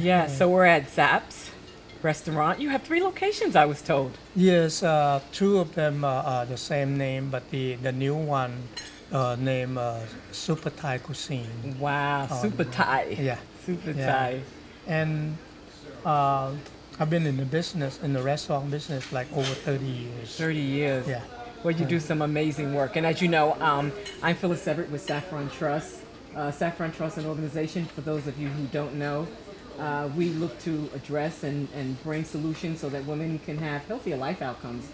Yeah, so we're at Zapp's restaurant. You have 3 locations, I was told. Yes, two of them are the same name, but the new one named Super Thai Cuisine. Wow, super Thai. Yeah, Super yeah. Thai. And uh, I've been in the business, in the restaurant business, like over 30 years. 30 years. Yeah. Well, you do some amazing work. And as you know, I'm Phyllis Everett with Saffron Trust. Saffron Trust, an organization, for those of you who don't know, we look to address and bring solutions so that women can have healthier life outcomes.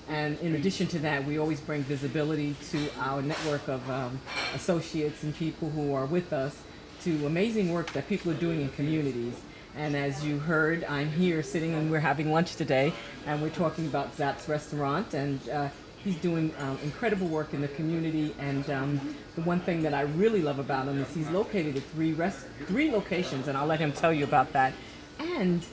And in addition to that, we always bring visibility to our network of associates and people who are with us to amazing work that people are doing in communities. And as you heard, I'm here sitting and we're having lunch today, and we're talking about Zapp's restaurant, and he's doing incredible work in the community. And the one thing that I really love about him is he's located at three locations, and I'll let him tell you about that. And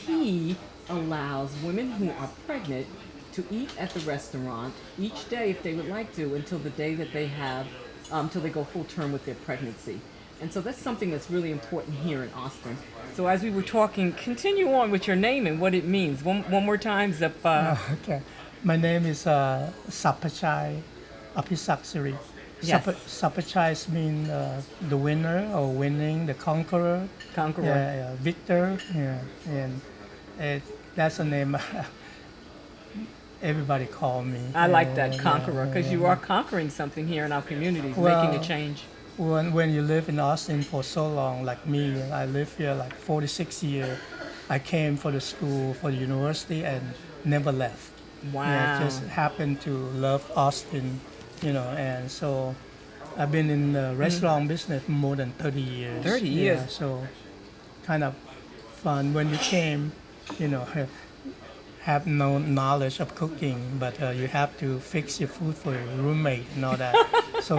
he allows women who are pregnant to eat at the restaurant each day if they would like to, until the day that they have, until they go full term with their pregnancy. And so that's something that's really important here in Austin. So as we were talking, continue on with your name and what it means. One more time, Zap. Okay. My name is Sapachai Apisaksiri. Yes. Sapachai means the winner or winning, the conqueror. Conqueror. Yeah, victor. Yeah, and that's a name everybody call me. I like that, Yeah, conqueror, because you yeah. are conquering something here in our communities, Well, making a change. When you live in Austin for so long, like me, I live here like 46 years. I came for the school, for the university, and never left. Wow. Yeah, just happened to love Austin, and so I've been in the restaurant business more than 30 years. 30 Yeah, years. so kind of fun. When you came, you know, have no knowledge of cooking, but you have to fix your food for your roommate and all that. So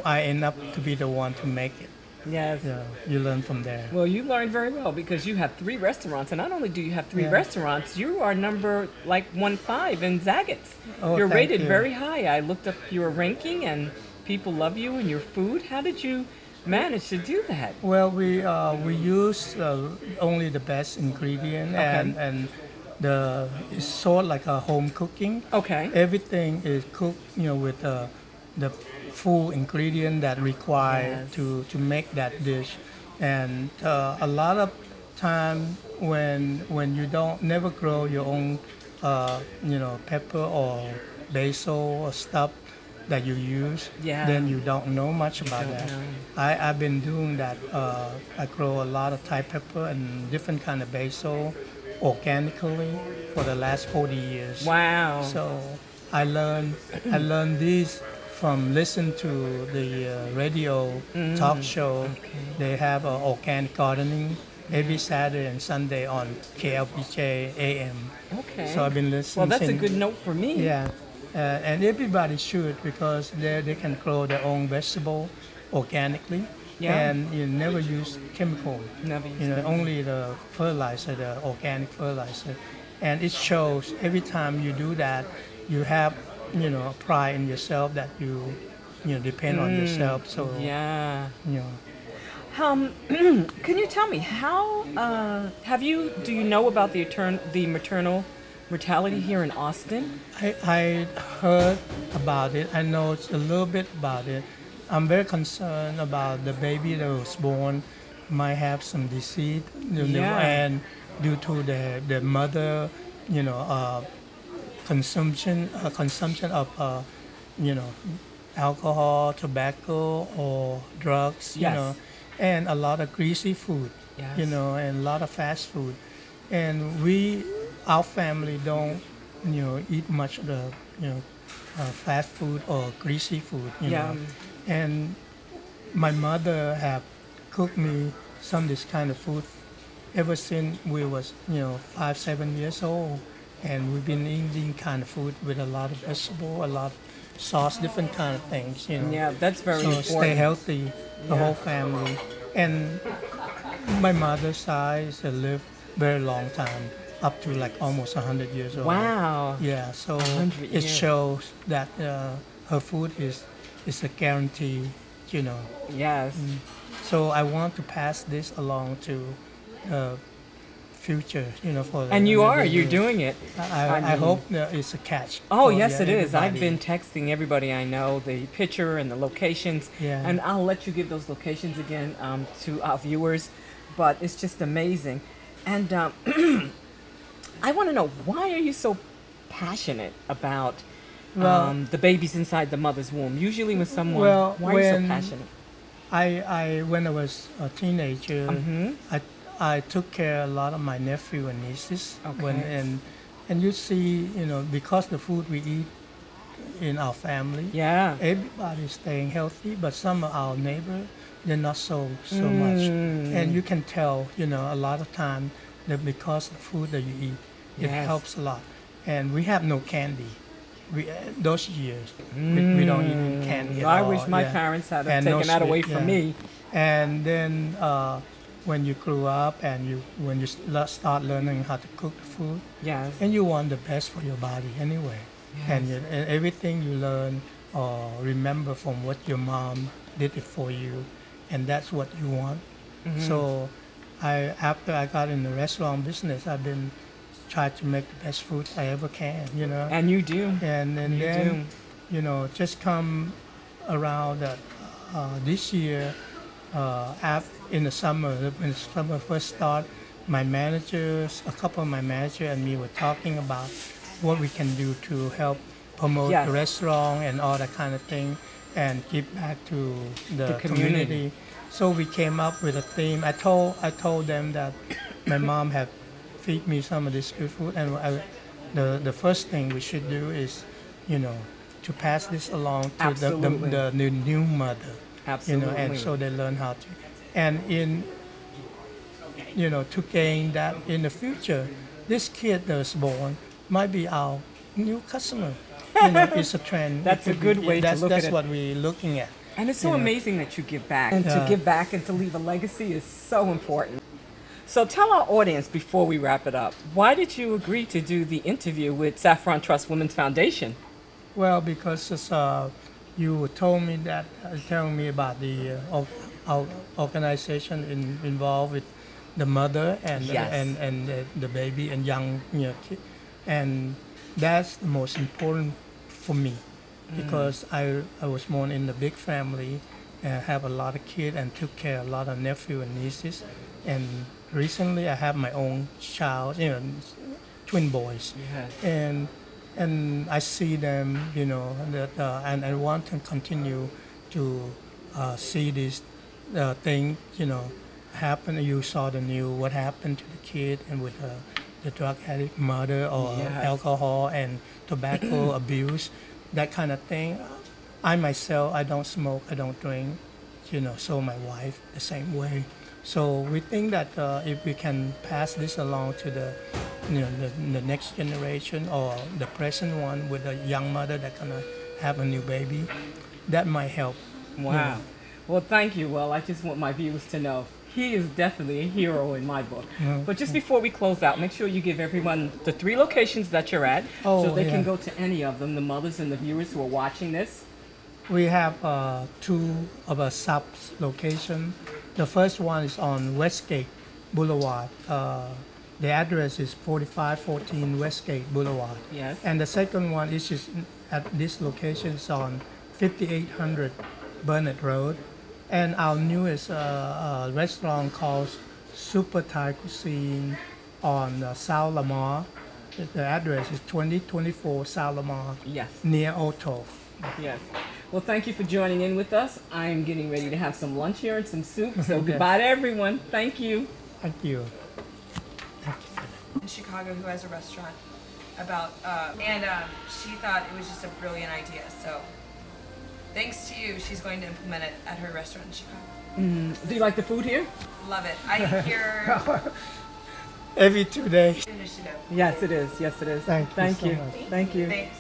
I end up to be the one to make it. Yes. Yeah, you learn from there. Well, you learned very well because you have 3 restaurants, and not only do you have 3 Yeah. restaurants, you are number like 1-5 in Zaggett's. Oh, You're thank rated you. very high. I looked up your ranking, and people love you and your food. How did you manage to do that? Well, we use only the best ingredient, Okay. and it's sort of like a home cooking. Okay. Everything is cooked, with the full ingredient that required Yes. to make that dish. And a lot of time when you don't never grow your own, pepper or basil or stuff that you use, Yeah. then you don't know much about don't that. know. I've been doing that. I grow a lot of Thai pepper and different kind of basil organically for the last 40 years. Wow. So I learned these from listening to the radio talk show. They have organic gardening every Saturday and Sunday on KLBJ AM. Okay. So I've been listening. Well, that's a since- good note for me. Yeah, and everybody should, because they can grow their own vegetable organically. Yeah. And you never use chemical. Never use chemical. Only the fertilizer, the organic fertilizer. And it shows every time you do that, you have, pride in yourself that you depend on yourself. So, Yeah. you know. Can you tell me how do you know about the maternal mortality here in Austin? I heard about it. I know a little bit about it. I'm very concerned about the baby that was born might have some disease, Yeah. and due to the mother, consumption of, alcohol, tobacco, or drugs, Yes. and a lot of greasy food, Yes. and a lot of fast food, and our family don't, eat much of the, fast food or greasy food, Yeah. And my mother have cooked me some of this kind of food ever since we was 5-7 years old, and we've been eating kind of food with a lot of vegetable, a lot sauce, different kind of things, you know. Yeah, that's very So important. stay healthy, the Yeah. whole family. And my mother's side is lived very long time, up to like almost 100 years old. Wow. Yeah, so 100 it years. shows that her food is a guarantee, you know. Yes. So I want to pass this along to the future, you know, for the And you are. the You're youth. doing it. I mean- hope that it's a catch. Oh, for, yes, yeah, it is. I've everybody. been texting everybody I know the picture and the locations. Yeah. And I'll let you give those locations again to our viewers. But it's just amazing. And I want to know, why are you so passionate about Well- the babies inside the mother's womb? Usually when someone, Well, why are you so when- passionate? I when I was a teenager, Mm-hmm. I took care of a lot of my nephew and nieces. Okay. And you see, you know, because the food we eat in our family, Yeah. everybody's staying healthy, but some of our neighbors, they're not so much. And you can tell, you know, a lot of time that because of the food that you eat, it Yes. helps a lot. And we have no candy. Those years, we don't eat any candy at I all. wish my yeah. parents had And taken no that away sweet, from yeah. me. And then when you grew up and when you start learning how to cook the food, Yes. and you want the best for your body anyway. And, Yes. and everything you learn or remember from what your mom did it for you, and that's what you want. So after I got in the restaurant business, I've been trying to make the best food I ever can, you know. And you do. And You then, you know, just come around this year, in the summer, when the summer first started, my managers, a couple of my managers and me were talking about what we can do to help promote Yes. the restaurant and all that kind of thing and give back to the community. community. So we came up with a theme. I told them that my mom had feed me some of this good food, and the first thing we should do is, you know, to pass this along to Absolutely. the new mother. Absolutely. You know, and so they learn how to. And to gain that in the future, this kid that's born might be our new customer. You know, it's a trend. That's It a could good be- way to that's, look at That's it. what we're looking at. And it's so you know. amazing that you give back. And to Yeah. give back and to leave a legacy is so important. So tell our audience before we wrap it up, why did you agree to do the interview with Saffron Trust Women's Foundation? Well, because you told me that, telling me about the our organization involved with the mother and Yes. and the baby and young kid, and that's the most important for me because I was born in a big family and have a lot of kids and took care of a lot of nephew and nieces, and recently I have my own child, twin boys. Yes. And I see them, that and I want to continue to see this thing, happen. You saw the news, what happened to the kid and with the drug addict mother or Yes. alcohol and tobacco abuse, that kind of thing. I myself, I don't smoke, I don't drink, so my wife the same way. So we think that if we can pass this along to the next generation or the present one with a young mother that's gonna have a new baby, that might help. Wow. Well, thank you. Well, I just want my viewers to know he is definitely a hero in my book. But just before we close out, make sure you give everyone the 3 locations that you're at so they can go to any of them, the mothers and the viewers who are watching this. We have 2 of our sub location. The first one is on Westgate Boulevard. The address is 4514 Westgate Boulevard. Yes. And the second one is just at this location is on 5800 Burnett Road. And our newest restaurant called Super Thai Cuisine on South Lamar. The address is 2024 South Lamar, Yes. near Otov. Yes. Well, thank you for joining in with us. I'm getting ready to have some lunch here and some soup. So goodbye to everyone. Thank you. Thank you. In Chicago who has a restaurant about she thought it was just a brilliant idea, so thanks to you she's going to implement it at her restaurant in Chicago. Do you like the food here? Love it. I eat here Every 2 days. initiative. Yes, it is. Yes, it is. Thank you so much. Thank you. Thanks.